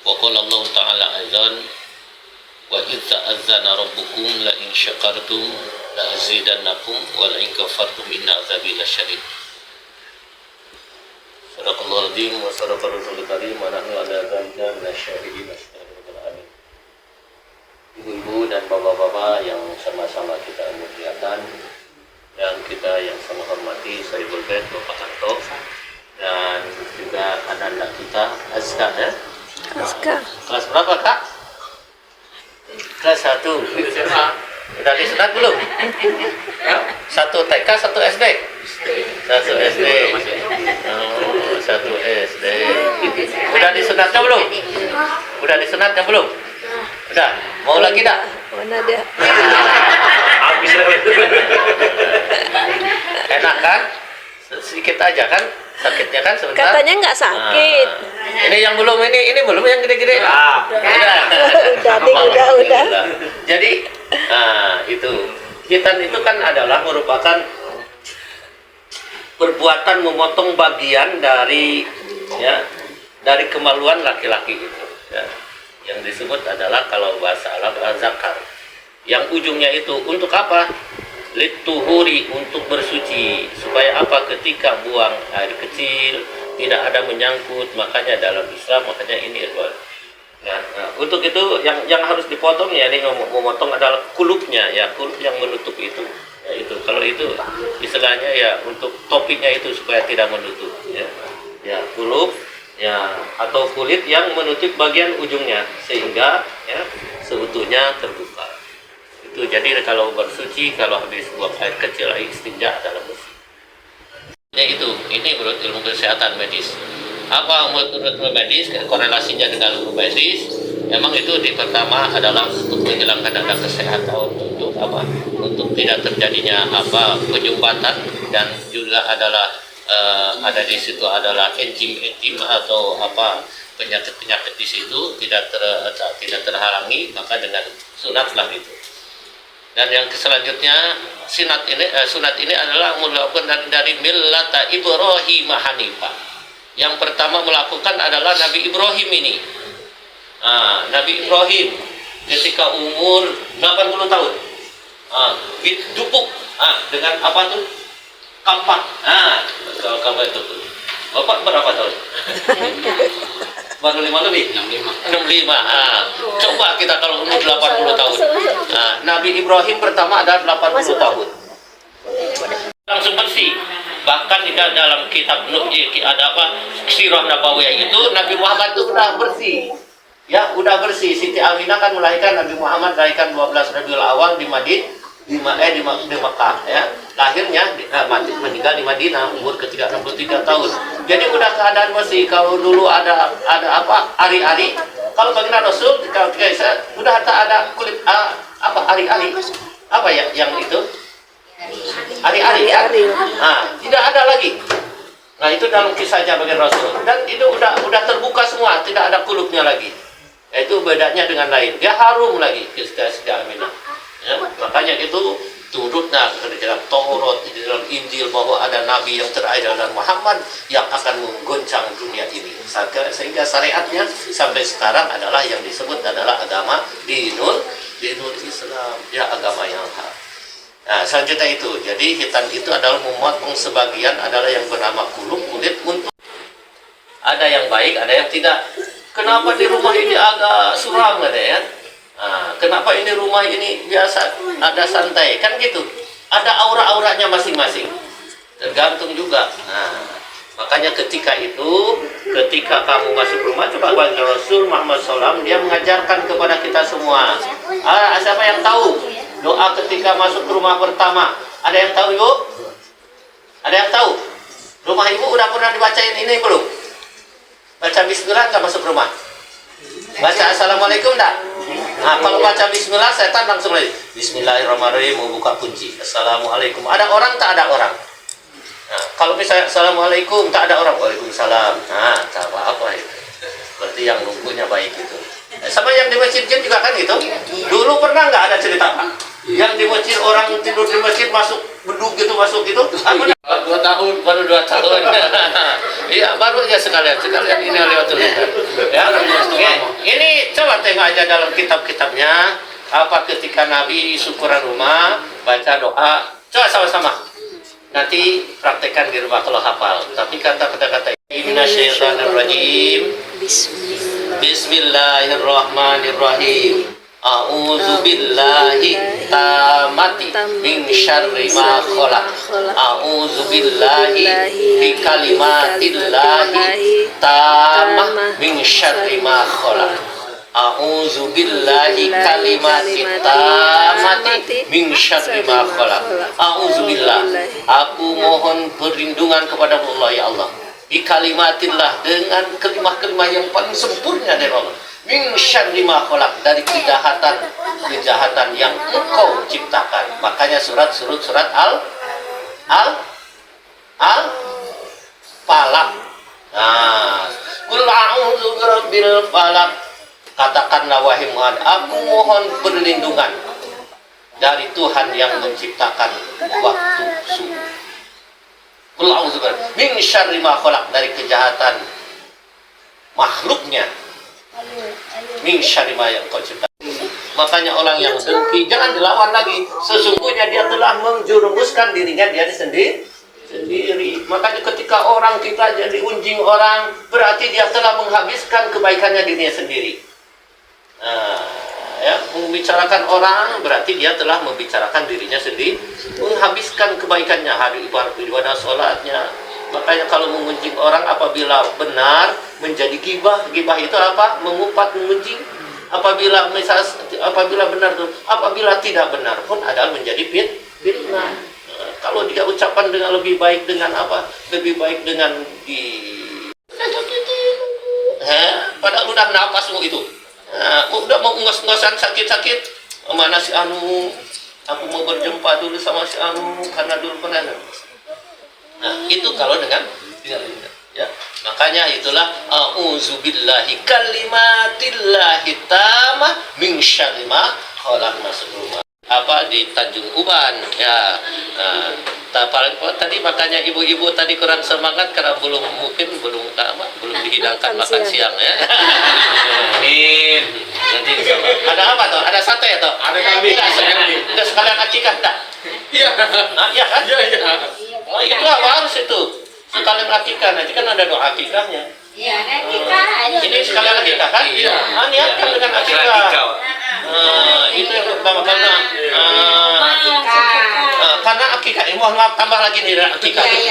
Wa qala Allah Ta'ala aidan wa idz ta'azzana rabbukum la in syakartum la azidannakum wa la in kafartum inna azabi lasyadid. Sadaqallahul azim wa sadaqa rasulul karim wa nahnu ala dzalika minasyahidin astaghfirullah amin. Ibu-ibu dan bapak-bapak yang sama-sama kita muliakan dan kita yang sama hormati Sayyidul Bait Bapak Anto dan juga anak-anak kita Azka ya. Azka. Kelas berapa Kak? Kelas 1. Udah disunat belum? 1 TK, 1 SD? 1 SD. Oh, 1 SD. Udah disunatnya belum? Udah disunatnya belum? Udah. Mau lagi dah? Mana dia? Habis lagi. Enak kan? Sedikit aja kan? Sakitnya kan sebentar? Katanya nggak sakit. Ini yang belum, ini belum yang gede-gede. Udah. Jadi, itu khitan itu kan adalah merupakan perbuatan memotong bagian dari dari kemaluan laki-laki itu. Ya. Yang disebut adalah kalau bahasa Arab zakar. Yang ujungnya itu untuk apa? Lituhuri, untuk bersuci, supaya apa? Ketika buang air kecil tidak ada menyangkut, makanya dalam Islam makanya ini untuk itu yang harus dipotong ya, ini memotong adalah kulupnya ya, kulup yang menutup itu ya, itu kalau itu istilahnya ya untuk topinya itu supaya tidak menutup ya kulup ya atau kulit yang menutup bagian ujungnya sehingga ya seutuhnya terbuka. Jadi kalau bersuci, kalau habis buang air kecil, air istinja adalah bersih. Ya itu, ini menurut ilmu kesehatan medis. Apa menurut ilmu medis, korelasinya dengan ilmu medis, memang itu di pertama adalah untuk menghilangkan ada kesehatan, untuk apa? Untuk tidak terjadinya penyumbatan, dan juga adalah ada di situ adalah enzim atau penyakit-penyakit di situ tidak terhalangi, maka dengan sunatlah itu. Dan yang selanjutnya sunat ini adalah melakukan dari millata Ibrahim Hanifah. Yang pertama melakukan adalah Nabi Ibrahim ini. Nabi Ibrahim ketika umur 80 tahun didupuk dengan apa tuh? Kampak. Kalau kampak itu. Bapak berapa tahun? Baru 5 lebih? 65. Coba kita kalau umur 80 tahun. Nabi Ibrahim pertama ada 80 tahun. Langsung bersih. Bahkan di dalam kitab ada Sirah Nabawiyah itu Nabi Muhammad itu sudah bersih. Ya, udah bersih. Siti Aminah kan melahirkan Nabi Muhammad melahirkan 12 Rabiul Awal di Mekah ya. Lahirnya meninggal di Madinah umur ketika 63 tahun. Jadi udah keadaan bersih. Kalau dulu ada ari-ari, kalau baginda Rasul kalau udah tak ada kulit ari-ari. Apa ya yang itu? Ari-ari. Tidak ada lagi. Nah, itu dalam kisahnya baginda Rasul. Dan itu udah terbuka semua, tidak ada kulupnya lagi. Itu bedanya dengan lain. Dia harum lagi Siti Aminah. Ya, makanya itu turutnya di dalam Taurat, di dalam Injil bahwa ada Nabi yang terakhir adalah Muhammad yang akan menggoncang dunia ini. Sehingga syariatnya sampai sekarang adalah yang disebut adalah agama dinul Islam, ya agama yang hak. Nah, selanjutnya itu, jadi khitan itu adalah memotong sebagian adalah yang bernama kulit untuk ada yang baik, ada yang tidak. Kenapa di rumah ini agak suram ada ya? Kenapa ini rumah ini biasa ada santai kan gitu, ada aura-auranya masing-masing, tergantung juga. Makanya ketika kamu masuk rumah, coba baginda Rasul Muhammad SAW dia mengajarkan kepada kita semua. Siapa yang tahu doa ketika masuk rumah pertama? Ada yang tahu ibu? Ada yang tahu? Rumah ibu udah pernah dibacain ini belum? Baca Bismillah nggak masuk rumah? Baca Assalamualaikum enggak? Kalau baca Bismillah, setan langsung lagi Bismillahirrahmanirrahim, membuka kunci. Assalamualaikum. Ada orang tak ada orang? Kalau misalnya Assalamualaikum tak ada orang, Waalaikumsalam. Tak apa itu. Berarti yang nunggunya baik itu. Sama yang di masjid juga kan gitu. Dulu pernah nggak ada cerita Pak? Yang di masjid orang tidur di masjid masuk beduk gitu masuk gitu? 2 tahun. Baru 2 tahun. Iya, baru aja sekalian ini lewat tulisan. Ya, ini coba tengok aja dalam kitab-kitabnya. Apa ketika Nabi syukuran rumah, baca doa, coba sama-sama. Nanti praktekkan di rumah kalau hafal. Tapi kata-kata Minasyaitonirrajim. Bismillahirrahmanirrahim. A'udzu billahi tamati min syarri ma khalaq. A'udzu billahi bi kalimatillahi tamah min syarri ma khalaq. A'udzu billahi kalimati tamati min syarri ma khalaq. A'udzu billah. Aku mohon perlindungan kepada Allah ya Allah. Bi kalimatillah, dengan kalimat-kalimat yang paling sempurna dari Allah. Min syarri ma khalaq, dari kejahatan yang Engkau ciptakan. Makanya surat Falaq. Nah, qul a'udzu birabbil falaq. Katakanlah wahai Muhammad, aku mohon perlindungan dari Tuhan yang menciptakan waktu subuh. Qul a'udzu min syarri ma khalaq, dari kejahatan makhluknya. Min syarri ma Engkau ciptakan. Makanya orang yang dengki jangan dilawan lagi. Sesungguhnya dia telah menjerumuskan dirinya dia sendiri. Makanya ketika orang kita jadi unjing orang, berarti dia telah menghabiskan kebaikannya dirinya sendiri. Nah, ya, membicarakan orang berarti dia telah membicarakan dirinya sendiri, menghabiskan kebaikannya, hari ibadah sholatnya. Makanya kalau mengunjing orang apabila benar menjadi gibah. Gibah itu apa? Mengupat, mengunjing. Apabila benar, apabila tidak benar pun adalah menjadi fitnah. Kalau dia ucapan dengan lebih baik dengan apa? Lebih baik dengan padahal udah napasmu itu. Udah mau ngos-ngosan sakit-sakit. Mana si Anu? Aku mau berjumpa dulu sama si Anu karena dulu pernah. Nah, itu kalau dengan ya. Makanya itulah a'udzu billahi kalimatillahi tamah min syarri ma khalaq. Apa di Tanjung Uban ya. Tadi makanya ibu-ibu tadi kurang semangat karena belum dihidangkan makan siang ya. Amin. Nanti ada apa tuh? Ada sate ya tuh? Ada kambing. Udah sekalian akikah enggak? Iya. Nah, iya kan? Iya. Oh, itu apa harus itu? Sekalian akikah, nanti kan ada doa akikahnya. Iya, akikah. Ini sekalian akikah kan? Iya. Niatkan dengan akikah. Itu yang pertama karena akikah ini mohon maaf tambah lagi nih akikah ini.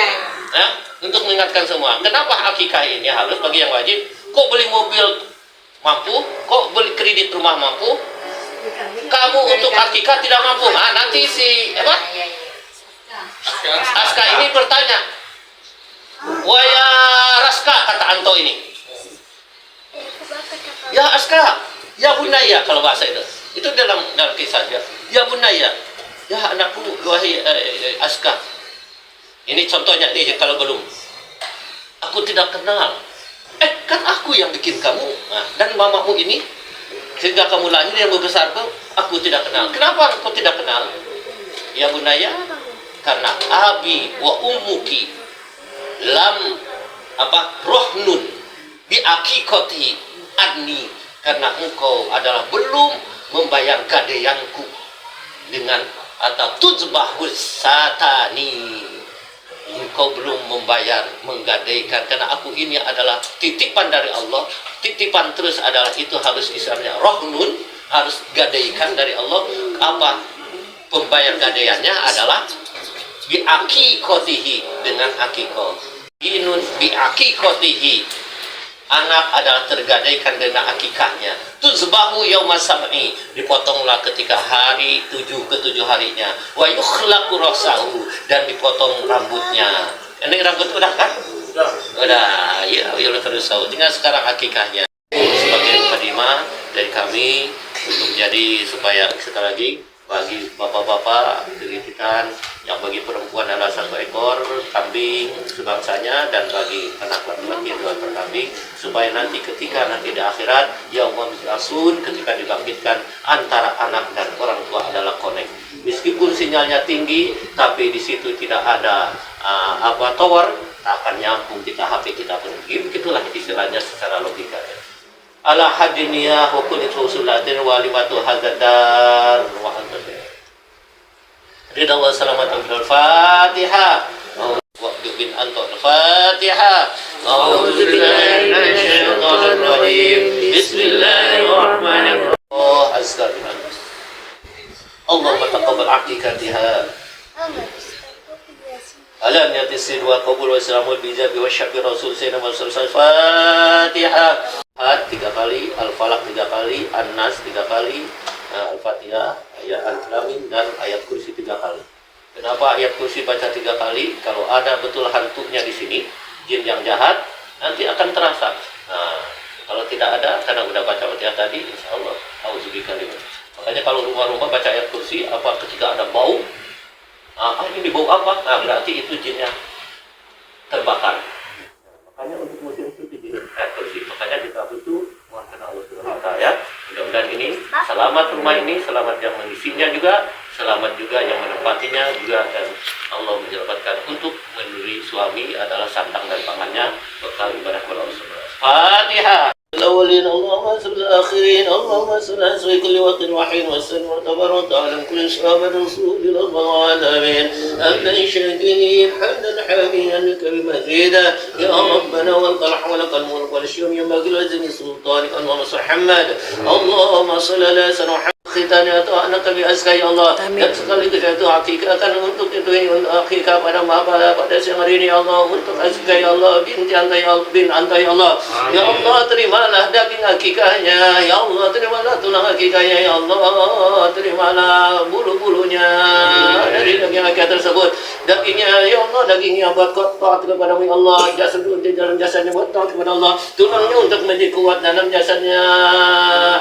Ya, untuk mengingatkan semua. Kenapa akikah ini harus bagi yang wajib? Kok beli mobil mampu? Kok beli kredit rumah mampu? Kamu untuk akikah tidak mampu. Nanti si Aska ini bertanya, "Waya Raska," kata Anto ini. "Ya Aska, ya Bunaya," kalau bahasa itu dalam kisah dia. "Ya Bunaya, ya anakku, wahai Aska." Ini contohnya nih kalau belum. "Aku tidak kenal." Kan aku yang bikin kamu. Dan mamamu ini sehingga kamu lahir yang membesar aku tidak kenal. Kenapa aku tidak kenal? "Ya Bunaya, karena abi wa ummuki lam rohnun bi akikoti adni, karena engkau adalah belum membayar gadeyanku dengan atau tuzbahus satani, engkau belum membayar menggadaikan, karena aku ini adalah titipan dari Allah. Titipan terus adalah itu harus istilahnya rohnun, harus gadaikan dari Allah. Apa pembayar gadaiannya adalah bi akikotihi, dengan akikoh. Inun bi akikotihi, anak adalah tergadaikan dengan akikahnya. Tuzbahu yaumas sab'i, dipotonglah ketika hari ketujuh harinya. Wa yukhlaqu rasahu, dan dipotong rambutnya. Ini rambut udah kan? Udah. Ya terus tahu. Tinggal sekarang akikahnya. Sebagai mukadimah dari kami untuk jadi supaya sekali lagi bagi bapak-bapak dirikan yang bagi perempuan adalah 1 ekor kambing sebangsanya, dan bagi anak laki-laki 2 ekor kambing, supaya nanti ketika nanti di akhirat yaumul asun, ketika dibangkitkan antara anak dan orang tua adalah connect. Meskipun sinyalnya tinggi, tapi di situ tidak ada tower, tak akan nyambung kita, HP kita pun begitulah istilahnya secara logika. Ala hadiniyah wa kulli usulatin wa limatu hadzadar wa hadzadar. Ridha wa salamatan fil Fatihah. Waqtu bin anto Fatihah. A'udzu billahi minasyaitonir rajim. Bismillahirrahmanirrahim. Astagfirullah. Allahumma taqabbal aqiqatiha. Alam yatisid wa qabul wa salamul bijabi wa syabi rasul sayyidina Muhammad Fatihah. Had 3 kali, Al-Falaq 3 kali, An-Nas 3 kali, Al-Fatihah, ayat Al-Lamin dan ayat kursi 3 kali. Kenapa ayat kursi baca 3 kali? Kalau ada betul hantunya di sini, jin yang jahat, nanti akan terasa. Nah, kalau tidak ada, karena udah baca Fatihah tadi, insya Allah, auzubillah. Makanya kalau rumah-rumah baca ayat kursi, apa ketika ada bau, ini bau apa? Nah, berarti itu jinnya terbakar. Makanya untuk musim itu dijadikan ayat kursi. Makanya kita butuh mohon Allah Subhanahu wa taala ya. Mudah-mudahan ini selamat rumah ini, selamat yang mengisinya juga, selamat juga yang menempatinya juga, dan Allah menyelamatkan untuk menuri suami adalah sandang dan pangannya bekal ibadah kepada Allah Subhanahu wa taala. Fatihah. الأولين اللهم صل الآخرين اللهم صل على كل وقت وحين وسلم وتبارك على كل صحابة رسول الله العالمين أمن شاكرين حمدا حاميا لك بمزيدا يا ربنا ولك الحمد ولك الملك والشيم ينبغي لعزم سلطانك اللهم صل محمد اللهم صل على سيدنا محمد khitanya atau anak kami azkai Allah. Dan sekali itu hakikatkan untuk itu untuk akikah pada pada siang hari ini Allah, untuk azkai Allah binti antai Allah bin antai Allah. Ya Allah, terimalah daging akikahnya, ya Allah terimalah tulang akikahnya, ya Allah terimalah bulu-bulunya dari daging akikah tersebut. Dagingnya ya Allah, dagingnya buat taat kepada Allah, jasadnya buat taat kepada Allah, tulangnya untuk menjadi kuat dalam jasadnya,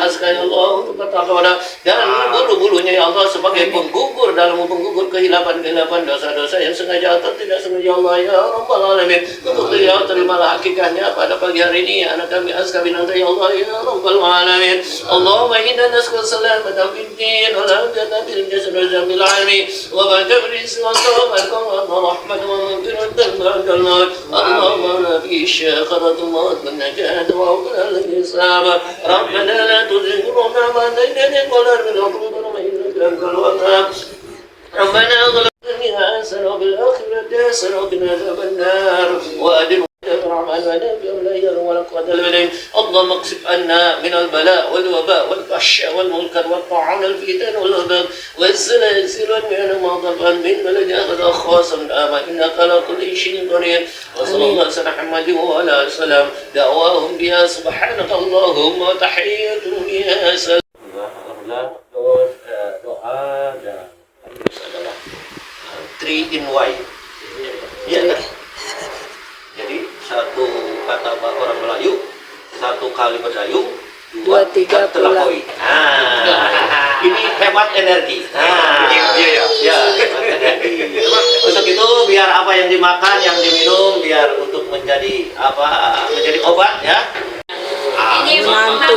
azkai Allah untuk taat kepada, dan bulu-bulunya ya Allah sebagai penggugur dalam penggugur kehilapan-kehilapan dosa-dosa yang sengaja atau tidak sengaja Allah ya Rabbal Alamin. Untuk beliau terimalah hakikatnya pada pagi hari ini anak kami azka binanta ya Allah ya Rabbal Alamin. Allahumma inna nas'aluka salamatan fid din wa lafiyatan fil jasad wa jamil alami wa barakatan rizqan wa tawfiqan wa rahmatan wa maghfiratan ba'da al-maut. Allahumma fi syakhatul maut wa najat wa qul al-hisab. Rabbana la tuzigh qulubana ba'da idh hadaytana ربنا ظلمنا حسنة وفي الآخرة حسنة وقنا عذاب النار وأدنا اللهم اكشف عنا من البلاء والوباء والفحشاء والمنكر والطاعون الفتن والغضب والزلازل والمحن ما ضربا من بلد خاصا آمن إنك على كل شيء قدير وصلى الله على محمد وعلى آله وسلم دعواهم بها سبحانك اللهم وتحيتهم بها سلام. Doa dan adalah 3 in 1. Ya kan? Jadi satu kata orang Melayu, 1 kali berdayung, 2 3 terlampaui. Ini hemat energi. Ya, hemat energi. Untuk itu biar apa yang dimakan, yang diminum, biar untuk menjadi menjadi obat ya. Mantap.